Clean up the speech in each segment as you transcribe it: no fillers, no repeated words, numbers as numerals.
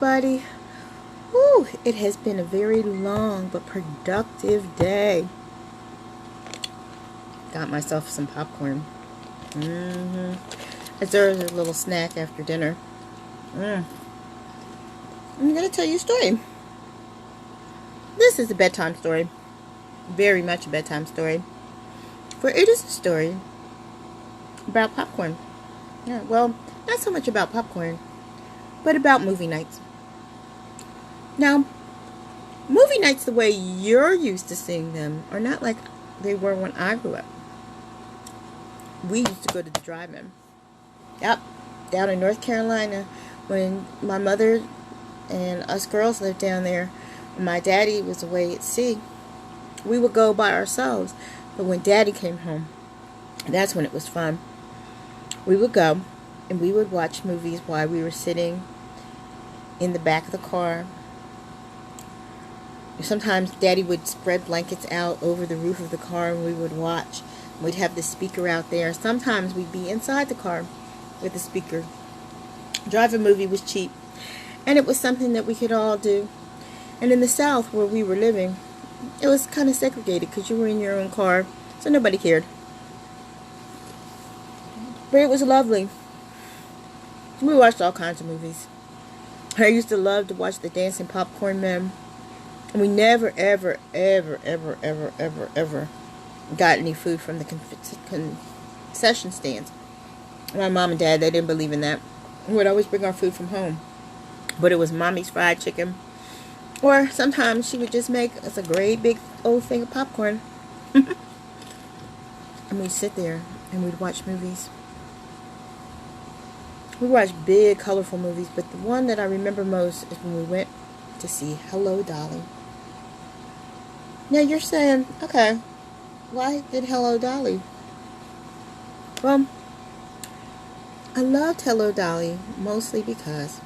Buddy, whew, it has been a very long but productive day. Got myself some popcorn. Deserves a little snack after dinner. I'm going to tell you a story. This is a bedtime story. Very much a bedtime story. For it is a story about popcorn. Yeah, well, not so much about popcorn, but about movie nights. Now, movie nights the way you're used to seeing them are not like they were when I grew up. We used to go to the drive-in. Yep, down in North Carolina, when my mother and us girls lived down there, when my daddy was away at sea, we would go by ourselves. But when daddy came home, that's when it was fun. We would go and we would watch movies while we were sitting in the back of the car. Sometimes daddy would spread blankets out over the roof of the car and we would watch. We'd have the speaker out there. Sometimes we'd be inside the car with the speaker. Drive-in movie was cheap, and it was something that we could all do. And in the South, where we were living, it was kind of segregated because you were in your own car, so nobody cared. But it was lovely. We watched all kinds of movies. I used to love to watch the Dancing Popcorn Men. And we never, ever, ever, ever, ever, ever, ever got any food from the concession stands. My mom and dad, they didn't believe in that. We would always bring our food from home. But it was mommy's fried chicken. Or sometimes she would just make us a great big old thing of popcorn. And we'd sit there and we'd watch movies. We watched big, colorful movies. But the one that I remember most is when we went to see Hello, Dolly. Now you're saying, okay, why did Hello, Dolly? Well, I loved Hello, Dolly mostly because,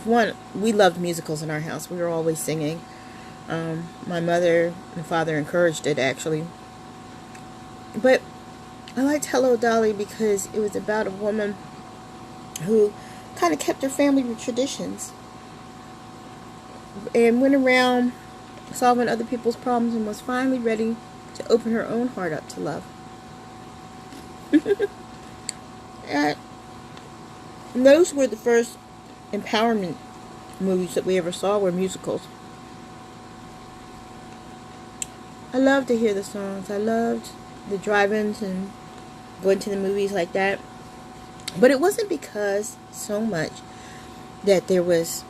one, we loved musicals in our house. We were always singing. My mother and father encouraged it, actually. But I liked Hello, Dolly because it was about a woman who kind of kept her family traditions and went around solving other people's problems and was finally ready to open her own heart up to love. And those were the first empowerment movies that we ever saw, were musicals. I loved to hear the songs. I loved the drive-ins and going to the movies like that. But it wasn't because so much that there was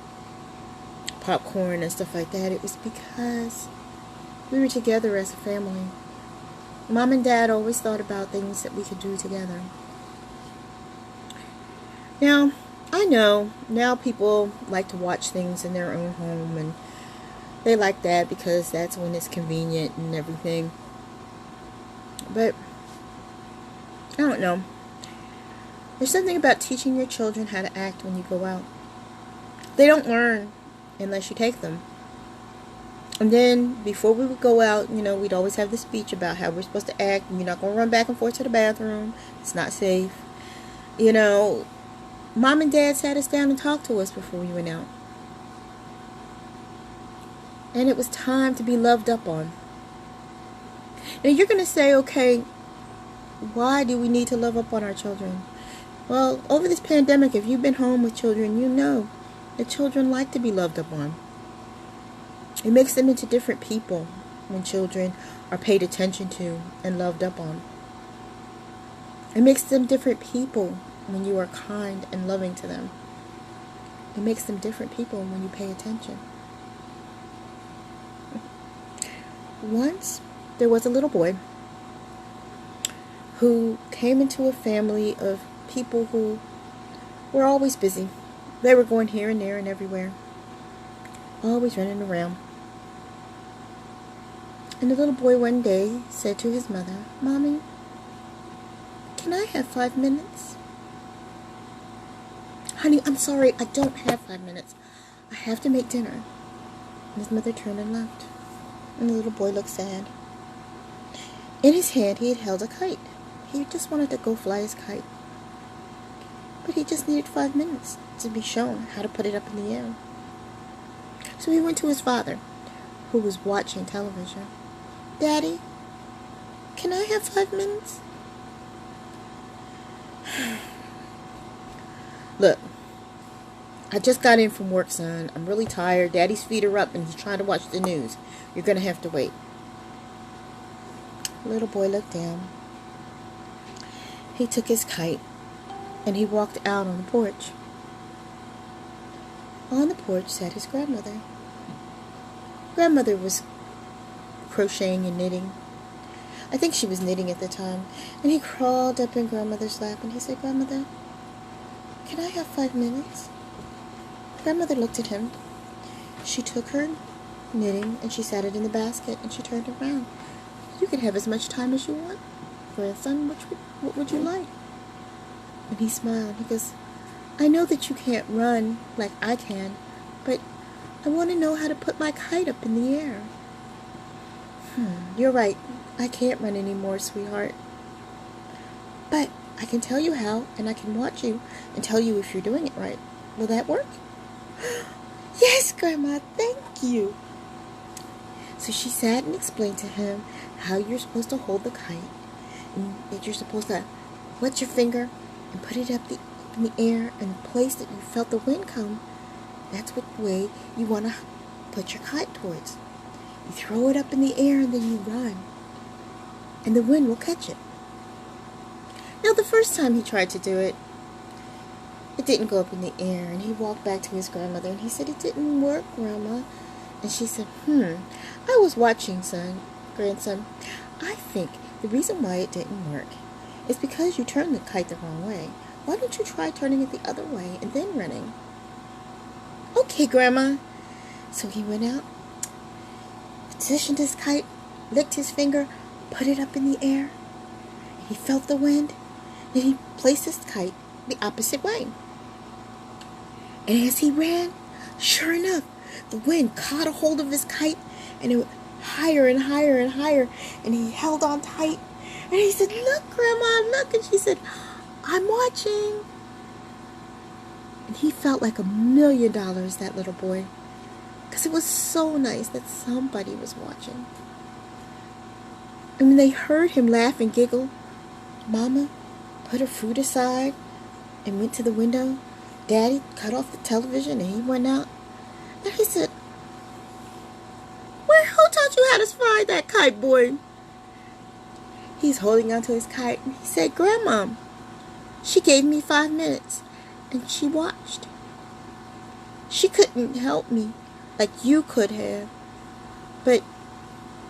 popcorn and stuff like that. It was because we were together as a family. Mom and Dad always thought about things that we could do together. Now, I know now people like to watch things in their own home, and they like that because that's when it's convenient and everything. But I don't know. There's something about teaching your children how to act when you go out. They don't learn unless you take them. And then before we would go out, we'd always have the speech about how we're supposed to act. You're not going to run back and forth to the bathroom. It's not safe. Mom and Dad sat us down and talked to us before we went out. And it was time to be loved up on. Now you're going to say, okay, why do we need to love up on our children? Well, over this pandemic, if you've been home with children, you know that children like to be loved up on. It makes them into different people when children are paid attention to and loved up on. It makes them different people when you are kind and loving to them. It makes them different people when you pay attention. Once, there was a little boy who came into a family of people who were always busy. They were going here and there and everywhere. Always running around. And the little boy one day said to his mother, "Mommy, can I have 5 minutes?" "Honey, I'm sorry, I don't have 5 minutes. I have to make dinner." And his mother turned and left. And the little boy looked sad. In his hand, he had held a kite. He just wanted to go fly his kite. But he just needed 5 minutes to be shown how to put it up in the air. So he went to his father, who was watching television. Daddy, can I have 5 minutes? Look, I just got in from work, son. I'm really tired. Daddy's feet are up and he's trying to watch the news. You're going to have to wait. The little boy looked down. He took his kite and he walked out on the porch. On the porch sat his grandmother. Grandmother was crocheting and knitting. I think she was knitting at the time. And he crawled up in grandmother's lap and he said, Grandmother, can I have 5 minutes? Grandmother looked at him. She took her knitting and she sat it in the basket and she turned around. You can have as much time as you want, grandson. What would you like? And he smiled. He goes, I know that you can't run like I can, but I want to know how to put my kite up in the air. You're right. I can't run anymore, sweetheart. But I can tell you how, and I can watch you and tell you if you're doing it right. Will that work? Yes, Grandma, thank you. So she sat and explained to him how you're supposed to hold the kite, and that you're supposed to wet your finger and put it up in the air in the place that you felt the wind come. That's what way you want to put your kite towards. You throw it up in the air and then you run, and the wind will catch it. Now, the first time he tried to do it, it didn't go up in the air, and he walked back to his grandmother and he said, it didn't work, Grandma. And she said, I was watching, grandson. I think the reason why it didn't work is because you turned the kite the wrong way. Why don't you try turning it the other way and then running? Okay, Grandma. So he went out, positioned his kite, licked his finger, put it up in the air. He felt the wind. Then he placed his kite the opposite way. And as he ran, sure enough, the wind caught a hold of his kite and it went higher and higher and higher, and he held on tight. And he said, look, Grandma, look. And she said, I'm watching. And he felt like $1 million, that little boy, because it was so nice that somebody was watching. And when they heard him laugh and giggle, Mama put her food aside and went to the window. Daddy cut off the television and he went out. And he said, who taught you how to fly that kite, boy? He's holding onto his kite and he said, Grandma, she gave me 5 minutes and she watched. She couldn't help me like you could have, but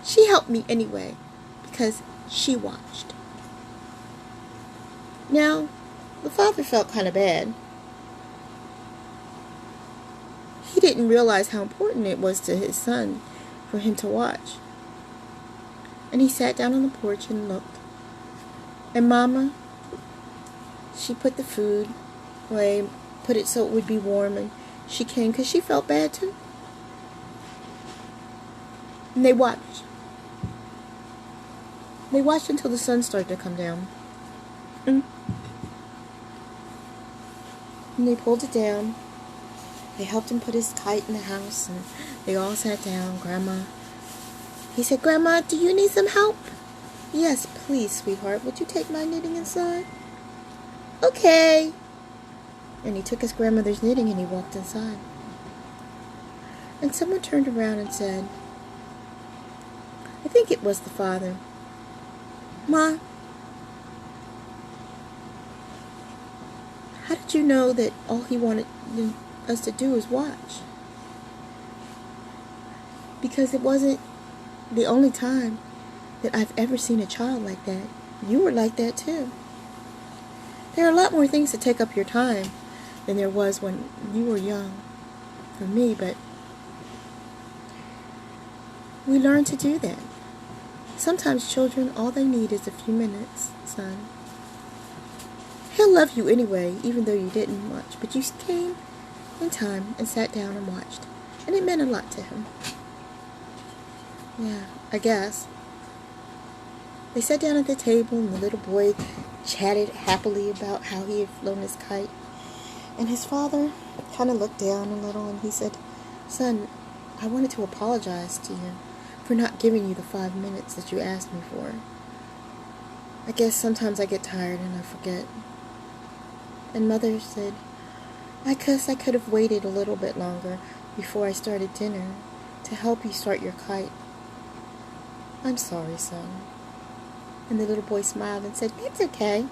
she helped me anyway because she watched. Now, the father felt kind of bad. He didn't realize how important it was to his son for him to watch. And he sat down on the porch and looked. And Mama, she put the food away, put it so it would be warm, and she came because she felt bad too. And they watched. They watched until the sun started to come down. And they pulled it down. They helped him put his kite in the house, and they all sat down. He said, Grandma, do you need some help? Yes, please, sweetheart. Would you take my knitting inside? Okay. And he took his grandmother's knitting and he walked inside. And someone turned around and said, I think it was the father, Ma, how did you know that all he wanted us to do was watch? Because it wasn't the only time that I've ever seen a child like that. You were like that too. There are a lot more things to take up your time than there was when you were young for me, but we learn to do that. Sometimes children, all they need is a few minutes, son. He'll love you anyway, even though you didn't much, but you came in time and sat down and watched, and it meant a lot to him. Yeah, I guess. They sat down at the table, and the little boy chatted happily about how he had flown his kite. And his father kind of looked down a little, and he said, "Son, I wanted to apologize to you for not giving you the 5 minutes that you asked me for. I guess sometimes I get tired and I forget." And Mother said, "I guess I could have waited a little bit longer before I started dinner to help you start your kite. I'm sorry, son." And the little boy smiled and said, "It's okay.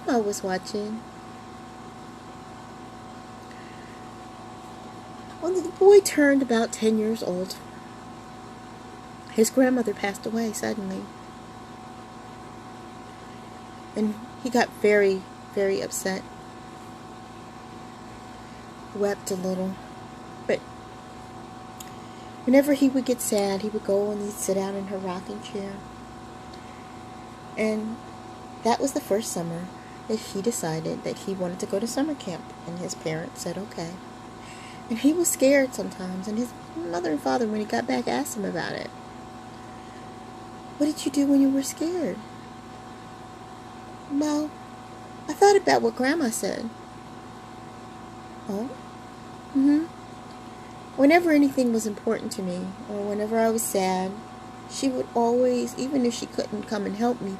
Grandma was watching." When the boy turned about 10 years old, his grandmother passed away suddenly. And he got very, very upset. Wept a little. But whenever he would get sad, he would go and he'd sit down in her rocking chair. And that was the first summer that he decided that he wanted to go to summer camp. And his parents said, okay. And he was scared sometimes. And his mother and father, when he got back, asked him about it. "What did you do when you were scared?" "Well, I thought about what Grandma said." "Oh?" "Whenever anything was important to me, or whenever I was sad, she would always, even if she couldn't come and help me,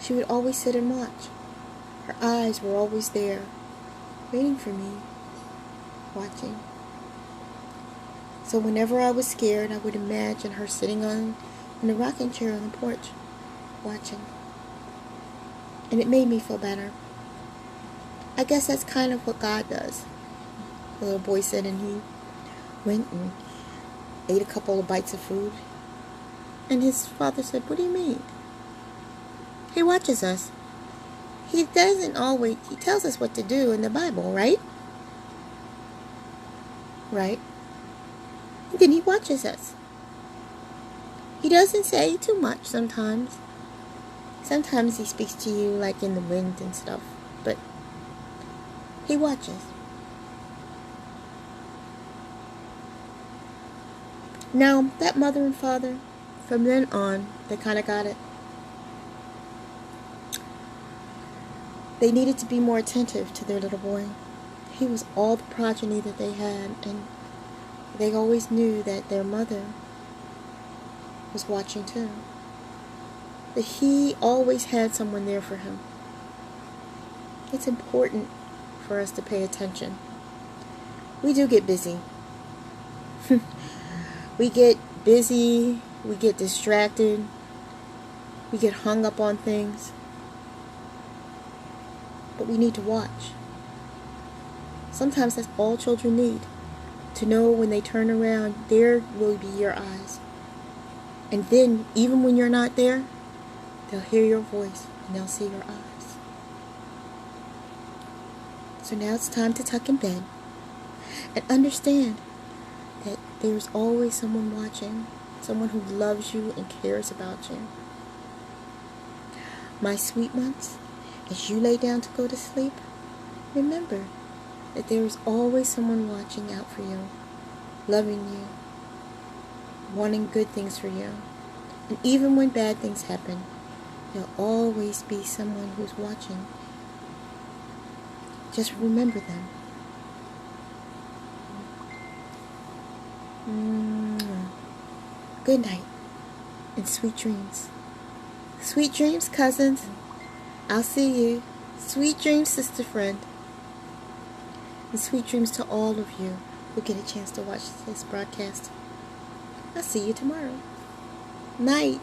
she would always sit and watch. Her eyes were always there, waiting for me, watching. So whenever I was scared, I would imagine her sitting in the rocking chair on the porch, watching. And it made me feel better. I guess that's kind of what God does," the little boy said, and he went and ate a couple of bites of food. And his father said, "What do you mean?" "He watches us. He doesn't always, he tells us what to do in the Bible, right?" "Right. And then he watches us. He doesn't say too much sometimes. Sometimes he speaks to you like in the wind and stuff, but he watches." Now, that mother and father, from then on, they kind of got it. They needed to be more attentive to their little boy. He was all the progeny that they had, and they always knew that their mother was watching too. That he always had someone there for him. It's important for us to pay attention. We do get busy. We get busy, we get distracted, we get hung up on things. But we need to watch. Sometimes that's all children need. To know when they turn around, there will be your eyes. And then, even when you're not there, they'll hear your voice and they'll see your eyes. So now it's time to tuck in bed and understand that there's always someone watching, someone who loves you and cares about you. My sweet ones, as you lay down to go to sleep, remember that there is always someone watching out for you, loving you, wanting good things for you. And even when bad things happen, there'll always be someone who's watching. Just remember them. Good night and sweet dreams. Sweet dreams, cousins. I'll see you. Sweet dreams, sister friend. And sweet dreams to all of you who get a chance to watch this broadcast. I'll see you tomorrow. Night.